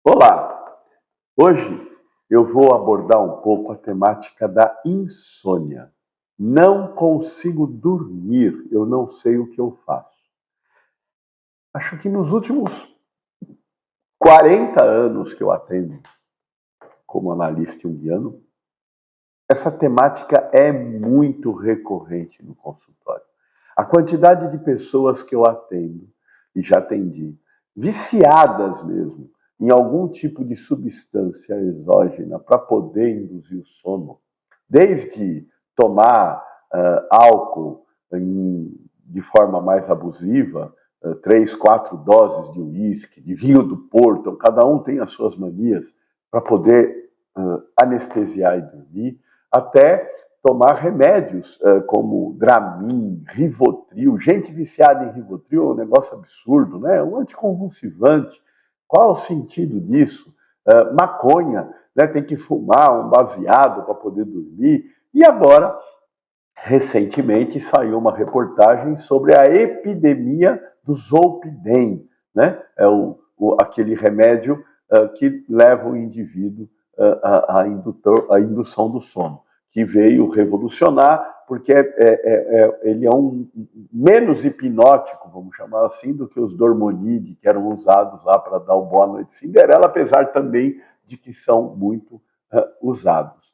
Olá! Hoje eu vou abordar um pouco a temática da insônia. Não consigo dormir, eu não sei o que eu faço. Acho que nos últimos 40 anos que eu atendo como analista junguiano, essa temática é muito recorrente no consultório. A quantidade de pessoas que eu atendo e já atendi, viciadas mesmo, em algum tipo de substância exógena para poder induzir o sono, desde tomar álcool de forma mais abusiva, 3, 4 doses de uísque, de vinho do Porto, cada um tem as suas manias para poder anestesiar e dormir, até tomar remédios como Dramin, Rivotril. Gente viciada em Rivotril é um negócio absurdo, né? É um anticonvulsivante. Qual é o sentido disso? Maconha, né? Tem que fumar um baseado para poder dormir. E agora, recentemente, saiu uma reportagem sobre a epidemia do Zolpidem, né? É aquele remédio que leva o indivíduo à indução do sono, que veio revolucionar, porque ele é menos hipnótico, vamos chamar assim, do que os Dormonide, que eram usados lá para dar o Boa Noite Cinderela, apesar também de que são muito usados.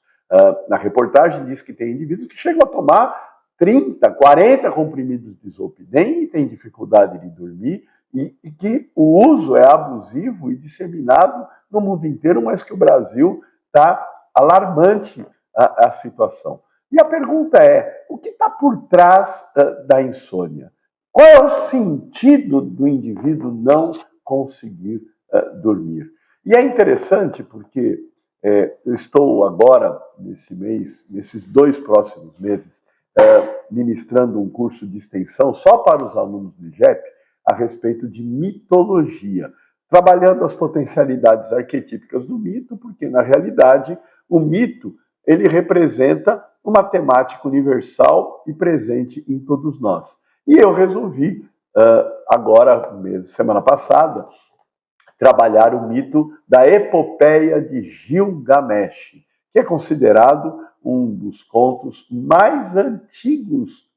Na reportagem diz que tem indivíduos que chegam a tomar 30, 40 comprimidos de Zolpidem e têm dificuldade de dormir, e que o uso é abusivo e disseminado no mundo inteiro, mas que o Brasil está alarmante a situação. E a pergunta é, o que está por trás da insônia? Qual é o sentido do indivíduo não conseguir dormir? E é interessante porque eu estou agora, nesse mês, nesses 2 próximos meses, ministrando um curso de extensão só para os alunos do IGEP a respeito de mitologia, trabalhando as potencialidades arquetípicas do mito, porque, na realidade, o mito ele representa uma temática universal e presente em todos nós. E eu resolvi, agora, semana passada, trabalhar o mito da epopeia de Gilgamesh, que é considerado um dos contos mais antigos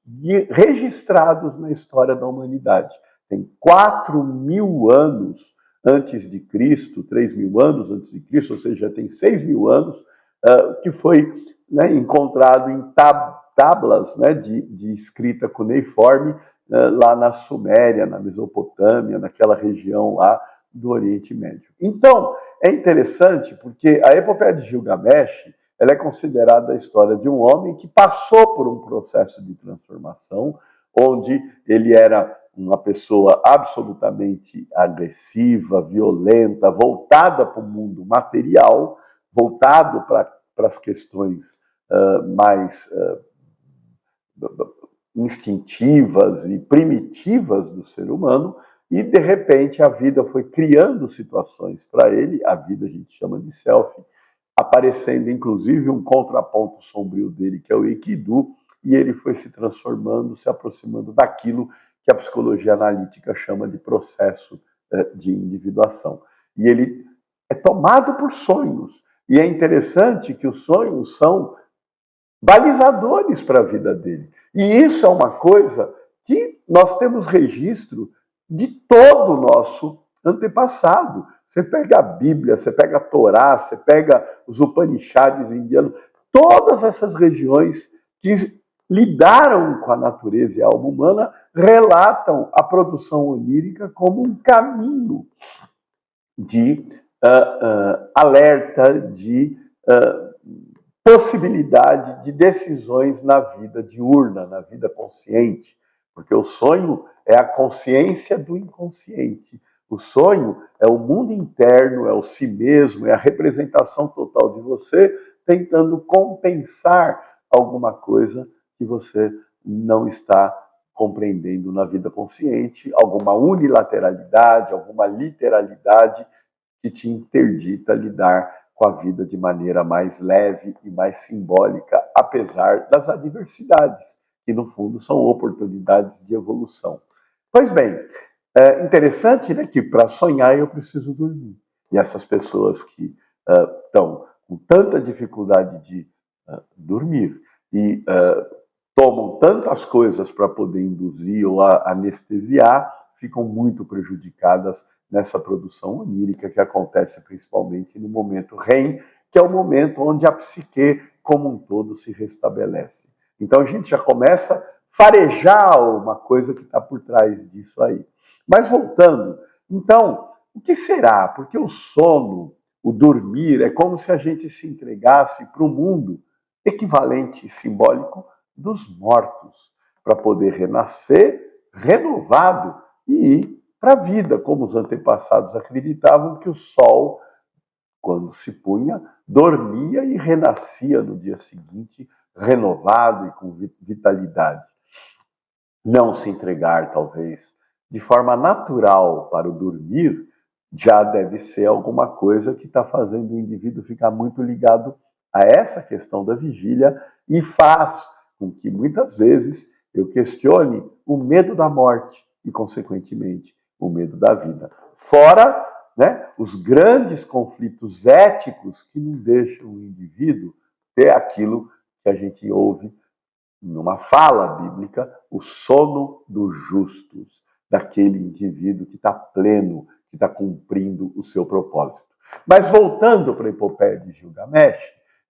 registrados na história da humanidade. Tem 4.000 anos antes de Cristo, 3.000 anos antes de Cristo, ou seja, tem 6.000 anos, que foi encontrado em tablas de escrita cuneiforme lá na Suméria, na Mesopotâmia, naquela região lá do Oriente Médio. Então, é interessante porque a epopeia de Gilgamesh ela é considerada a história de um homem que passou por um processo de transformação, onde ele era uma pessoa absolutamente agressiva, violenta, voltada para o mundo material, voltado para as questões mais instintivas e primitivas do ser humano, e de repente a vida foi criando situações para ele, a vida a gente chama de selfie, aparecendo inclusive um contraponto sombrio dele, que é o Enkidu, e ele foi se transformando, se aproximando daquilo que a psicologia analítica chama de processo de individuação. E ele é tomado por sonhos. E é interessante que os sonhos são balizadores para a vida dele. E isso é uma coisa que nós temos registro de todo o nosso antepassado. Você pega a Bíblia, você pega a Torá, você pega os Upanishads indianos, todas essas regiões que lidaram com a natureza e a alma humana relatam a produção onírica como um caminho de alerta, de possibilidade de decisões na vida diurna, na vida consciente, porque o sonho é a consciência do inconsciente. O sonho é o mundo interno, é o si mesmo, é a representação total de você tentando compensar alguma coisa que você não está compreendendo na vida consciente, alguma unilateralidade, alguma literalidade que te interdita lidar com a vida de maneira mais leve e mais simbólica, apesar das adversidades, que no fundo são oportunidades de evolução. Pois bem, é interessante, né, que para sonhar eu preciso dormir. E essas pessoas que estão com tanta dificuldade de dormir e tomam tantas coisas para poder induzir ou anestesiar, ficam muito prejudicadas nessa produção onírica que acontece principalmente no momento REM, que é o momento onde a psique como um todo se restabelece. Então a gente já começa a farejar uma coisa que está por trás disso aí. Mas voltando, então, o que será? Porque o sono, o dormir, é como se a gente se entregasse para o mundo equivalente e simbólico dos mortos, para poder renascer renovado e ir para a vida, como os antepassados acreditavam que o sol, quando se punha, dormia e renascia no dia seguinte, renovado e com vitalidade. Não se entregar, talvez, de forma natural para o dormir, já deve ser alguma coisa que está fazendo o indivíduo ficar muito ligado a essa questão da vigília e faz com que muitas vezes eu questione o medo da morte e, consequentemente, o medo da vida. Fora, né, os grandes conflitos éticos que não deixam o indivíduo ter aquilo que a gente ouve numa fala bíblica, o sono dos justos, daquele indivíduo que está pleno, que está cumprindo o seu propósito. Mas voltando para a epopeia de Gilgamesh,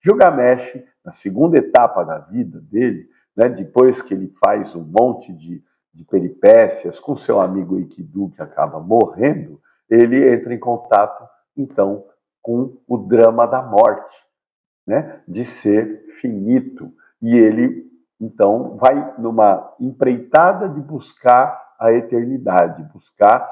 Gilgamesh, na segunda etapa da vida dele, né, depois que ele faz um monte de peripécias com seu amigo Enkidu, que acaba morrendo, ele entra em contato, então, com o drama da morte, né, de ser finito. E ele, então, vai numa empreitada de buscar a eternidade, buscar,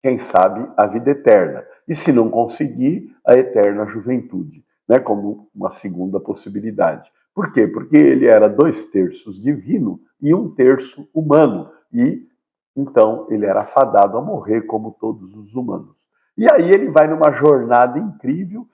quem sabe, a vida eterna. E se não conseguir, a eterna juventude, né, como uma segunda possibilidade. Por quê? Porque ele era 2/3 divino e 1/3 humano. E, então, ele era fadado a morrer como todos os humanos. E aí ele vai numa jornada incrível.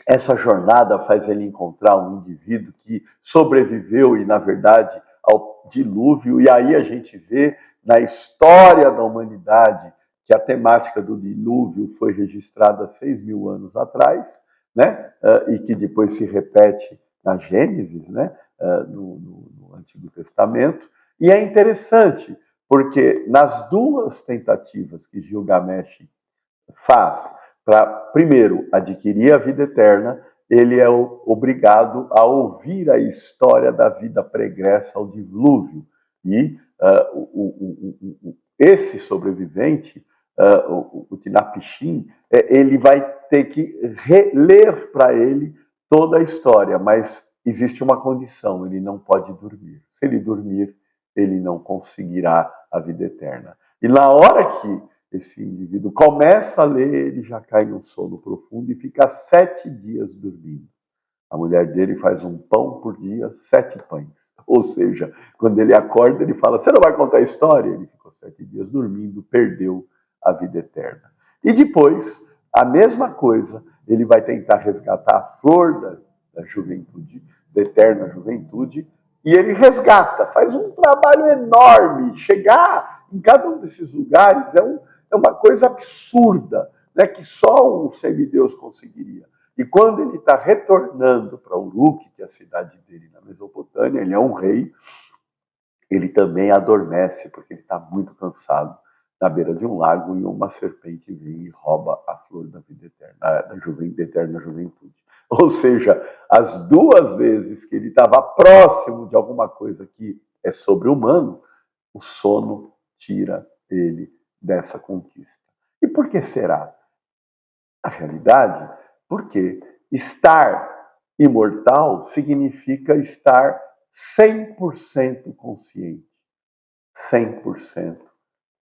Essa jornada faz ele encontrar um indivíduo que sobreviveu e, na verdade, ao dilúvio. E aí a gente vê na história da humanidade que a temática do dilúvio foi registrada 6.000 anos atrás, né? E que depois se repete na Gênesis, né? No Antigo Testamento. E é interessante, porque nas duas tentativas que Gilgamesh faz para, primeiro, adquirir a vida eterna, ele é obrigado a ouvir a história da vida pregressa ao dilúvio. E esse sobrevivente, o Tinapishim, ele vai ter que reler para ele toda a história, mas existe uma condição: ele não pode dormir. Se ele dormir, ele não conseguirá a vida eterna. E na hora que esse indivíduo começa a ler, ele já cai num sono profundo e fica 7 dias dormindo. A mulher dele faz um pão por dia, 7 pães. Ou seja, quando ele acorda, ele fala: você não vai contar a história? Ele ficou 7 dias dormindo, perdeu a vida eterna. E depois, a mesma coisa, ele vai tentar resgatar a flor da juventude, da eterna juventude, e ele resgata, faz um trabalho enorme. Chegar em cada um desses lugares é uma coisa absurda, né, que só um semideus conseguiria. E quando ele está retornando para Uruk, que é a cidade dele na Mesopotâmia, ele é um rei, ele também adormece, porque ele está muito cansado, na beira de um lago, e uma serpente vem e rouba a flor da vida eterna, da eterna juventude. Ou seja, as duas vezes que ele estava próximo de alguma coisa que é sobre-humano, o sono tira ele dessa conquista. E por que será? A realidade, porque estar imortal significa estar 100% consciente, 100%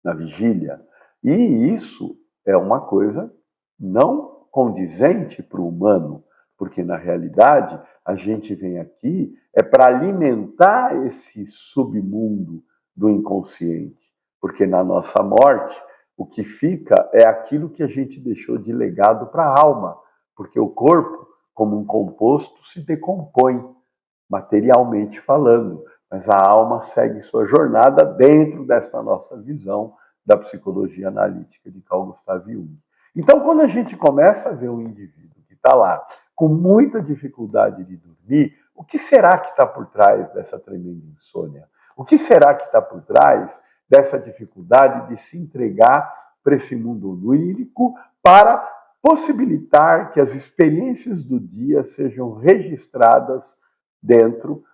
na vigília. E isso é uma coisa não condizente para o humano, porque na realidade a gente vem aqui para alimentar esse submundo do inconsciente, porque na nossa morte o que fica é aquilo que a gente deixou de legado para a alma, porque o corpo, como um composto, se decompõe, materialmente falando, mas a alma segue sua jornada dentro desta nossa visão da psicologia analítica de Carl Gustav Jung. Então, quando a gente começa a ver um indivíduo que está lá com muita dificuldade de dormir, o que será que está por trás dessa tremenda insônia? O que será que está por trás dessa dificuldade de se entregar para esse mundo onírico para possibilitar que as experiências do dia sejam registradas dentro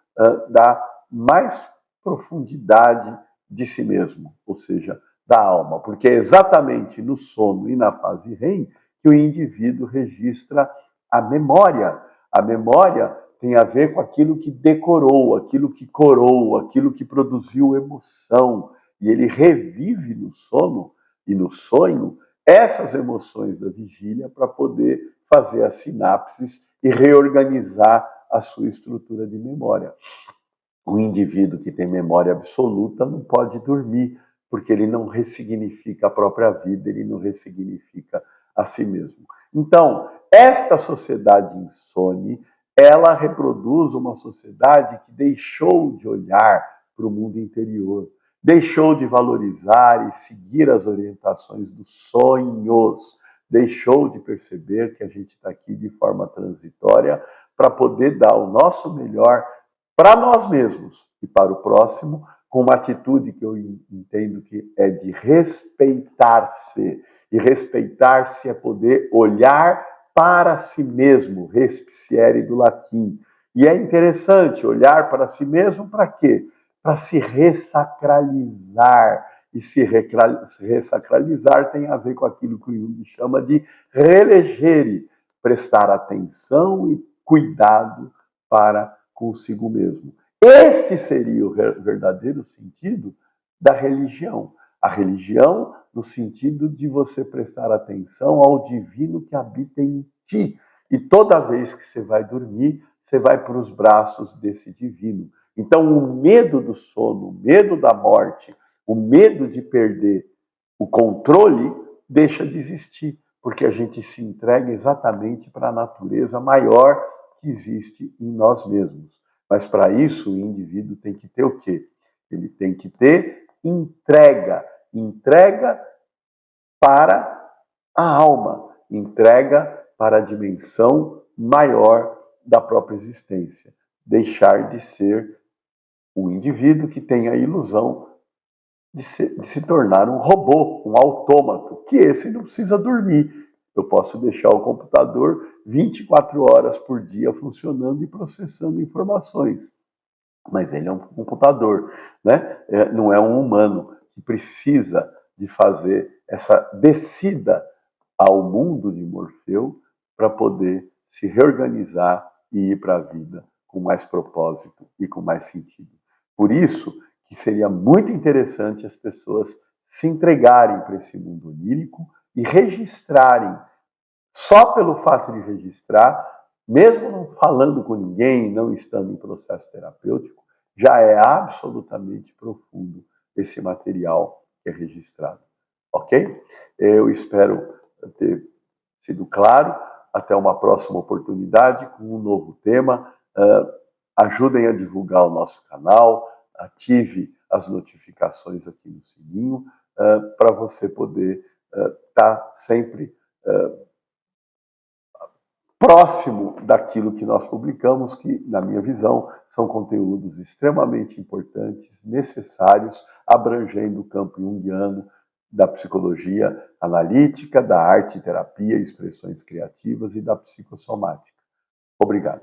da mais profundidade de si mesmo, ou seja, da alma, porque é exatamente no sono e na fase REM que o indivíduo registra a memória. A memória tem a ver com aquilo que decorou, aquilo que corou, aquilo que produziu emoção, e ele revive no sono e no sonho essas emoções da vigília para poder fazer as sinapses e reorganizar a sua estrutura de memória. O indivíduo que tem memória absoluta não pode dormir, porque ele não ressignifica a própria vida, ele não ressignifica a si mesmo. Então, esta sociedade insone, ela reproduz uma sociedade que deixou de olhar para o mundo interior, deixou de valorizar e seguir as orientações dos sonhos, deixou de perceber que a gente está aqui de forma transitória para poder dar o nosso melhor para nós mesmos e para o próximo, com uma atitude que eu entendo que é de respeitar-se. E respeitar-se é poder olhar para si mesmo, respiciere do latim. E é interessante olhar para si mesmo para quê? Para se ressacralizar. E se ressacralizar tem a ver com aquilo que o Jung chama de relegere, prestar atenção e cuidado para consigo mesmo. Este seria o verdadeiro sentido da religião. A religião no sentido de você prestar atenção ao divino que habita em ti. E toda vez que você vai dormir, você vai para os braços desse divino. Então, o medo do sono, o medo da morte, o medo de perder o controle, deixa de existir, porque a gente se entrega exatamente para a natureza maior que existe em nós mesmos. Mas para isso o indivíduo tem que ter o quê? Ele tem que ter entrega. Entrega para a alma. Entrega para a dimensão maior da própria existência. Deixar de ser um indivíduo que tem a ilusão de se tornar um robô, um autômato, que esse não precisa dormir. Eu posso deixar o computador 24 horas por dia funcionando e processando informações. Mas ele é um computador, né? Não é um humano que precisa de fazer essa descida ao mundo de Morfeu para poder se reorganizar e ir para a vida com mais propósito e com mais sentido. Por isso que seria muito interessante as pessoas se entregarem para esse mundo onírico e registrarem. Só pelo fato de registrar, mesmo não falando com ninguém, não estando em processo terapêutico, já é absolutamente profundo esse material que é registrado. Ok? Eu espero ter sido claro. Até uma próxima oportunidade com um novo tema. Ajudem a divulgar o nosso canal, ative as notificações aqui no sininho, para você poder estar sempre próximo daquilo que nós publicamos, que, na minha visão, são conteúdos extremamente importantes, necessários, abrangendo o campo junguiano da psicologia analítica, da arte-terapia, expressões criativas e da psicossomática. Obrigado.